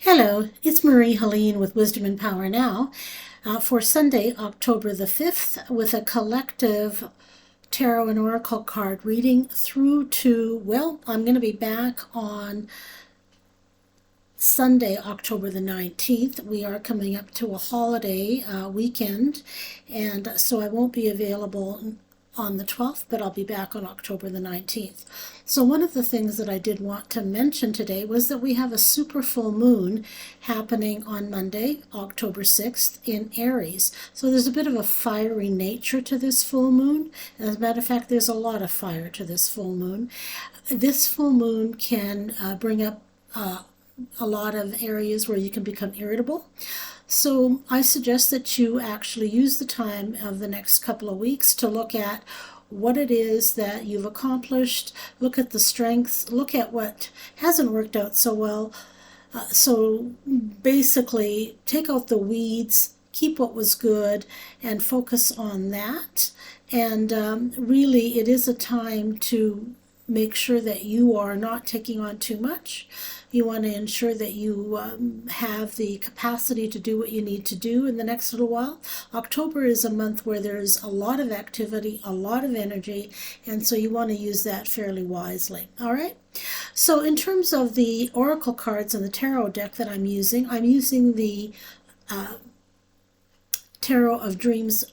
Hello, it's Marie-Helene with Wisdom and Power Now for Sunday, October the 5th, with a collective tarot and oracle card reading through to, well, I'm going to be back on Sunday, October the 19th. We are coming up to a holiday weekend, and so I won't be available on the 12th, but I'll be back on October the 19th. So one of the things that I did want to mention today was that we have a super full moon happening on Monday, October 6th in Aries. So there's a bit of a fiery nature to this full moon. As a matter of fact, there's a lot of fire to this full moon. This full moon can bring up a lot of areas where you can become irritable. So I suggest that you actually use the time of the next couple of weeks to look at what it is that you've accomplished, look at the strengths, look at what hasn't worked out so well. So basically, take out the weeds, keep what was good, and focus on that. And really, it is a time to make sure that you are not taking on too much. You want to ensure that you have the capacity to do what you need to do in the next little while. October is a month where there's a lot of activity, a lot of energy, and so you want to use that fairly wisely. All right? So in terms of the oracle cards and the tarot deck that I'm using the Tarot of Dreams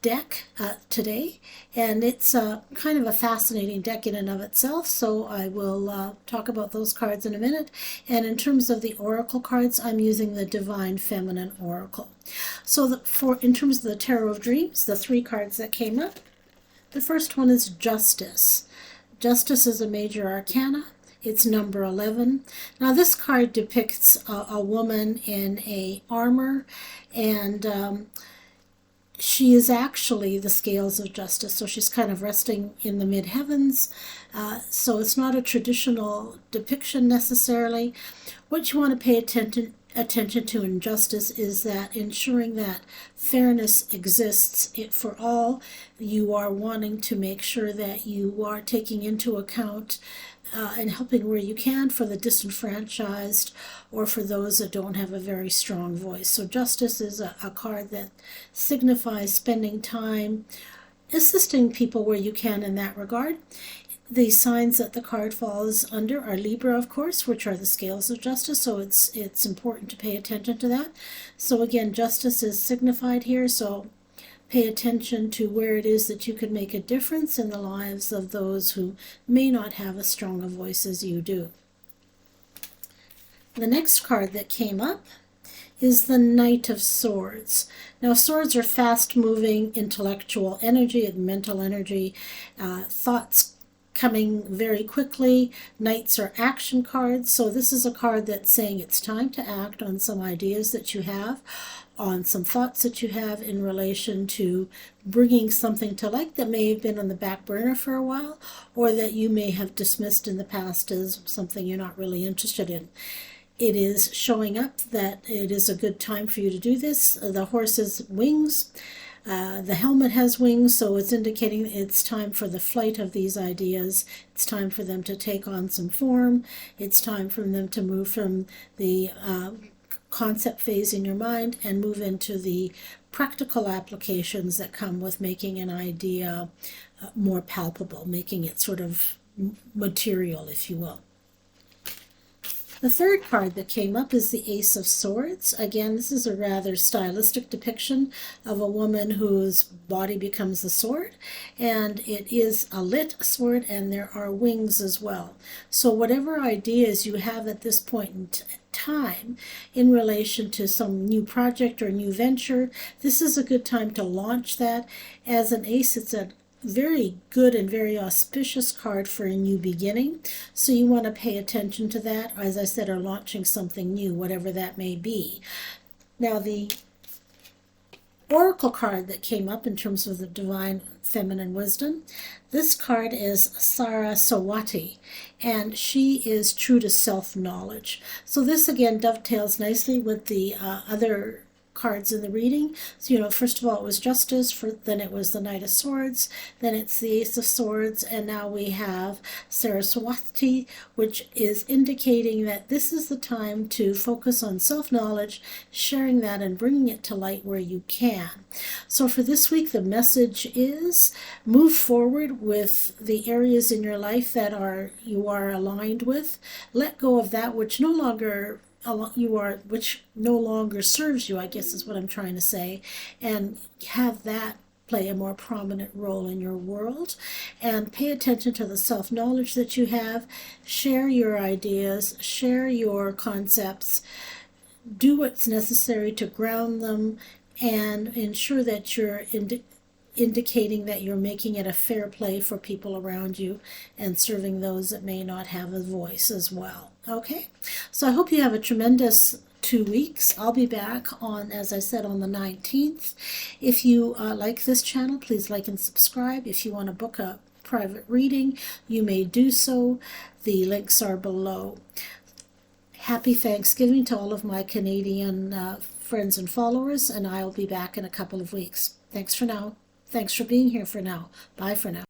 deck today, and it's kind of a fascinating deck in and of itself, so I will talk about those cards in a minute. And in terms of the oracle cards, I'm using the Divine Feminine Oracle. So in terms of the Tarot of Dreams, the three cards that came up, the first one is Justice. Justice is a major arcana. It's number 11. Now this card depicts a woman in a armor, and she is actually the scales of justice, so she's kind of resting in the mid-heavens. So it's not a traditional depiction necessarily. What you want to pay attention to in justice is that ensuring that fairness exists for all. You are wanting to make sure that you are taking into account and helping where you can for the disenfranchised or for those that don't have a very strong voice. So justice is a card that signifies spending time assisting people where you can in that regard. The signs that the card falls under are Libra, of course, which are the scales of justice, so it's important to pay attention to that. So again, justice is signified here, so pay attention to where it is that you can make a difference in the lives of those who may not have as strong a voice as you do. The next card that came up is the Knight of Swords. Now, swords are fast-moving intellectual energy and mental energy, thoughts coming very quickly. Knights are action cards, so this is a card that's saying it's time to act on some ideas that you have, on some thoughts that you have in relation to bringing something to light that may have been on the back burner for a while, or that you may have dismissed in the past as something you're not really interested in. It is showing up that it is a good time for you to do this. The horse has wings. The helmet has wings, so it's indicating it's time for the flight of these ideas. It's time for them to take on some form. It's time for them to move from the concept phase in your mind and move into the practical applications that come with making an idea more palpable, making it sort of material, if you will. The third card that came up is the Ace of Swords. Again, this is a rather stylistic depiction of a woman whose body becomes the sword, and it is a lit sword, and there are wings as well. So whatever ideas you have at this point in time in relation to some new project or new venture, this is a good time to launch that. As an ace, it's a very good and very auspicious card for a new beginning, so you want to pay attention to that, as I said, or launching something new, whatever that may be. Now, the oracle card that came up in terms of the Divine Feminine Wisdom, this card is Saraswati, and she is true to self-knowledge. So this again dovetails nicely with the other cards in the reading. So, first of all, it was Justice, then it was the Knight of Swords, then it's the Ace of Swords, and now we have Saraswati, which is indicating that this is the time to focus on self-knowledge, sharing that and bringing it to light where you can. So for this week, the message is move forward with the areas in your life that you are aligned with. Let go of that which no longer serves you, I guess is what I'm trying to say, and have that play a more prominent role in your world. And pay attention to the self-knowledge that you have. Share your ideas, share your concepts, do what's necessary to ground them, and ensure that you're indicating that you're making it a fair play for people around you and serving those that may not have a voice as well. Okay, so I hope you have a tremendous 2 weeks. I'll be back on, as I said, on the 19th. If you like this channel, please like and subscribe. If you want to book a private reading, you may do so. The links are below. Happy Thanksgiving to all of my Canadian friends and followers, and I'll be back in a couple of weeks. Thanks for now. Thanks for being here for now. Bye for now.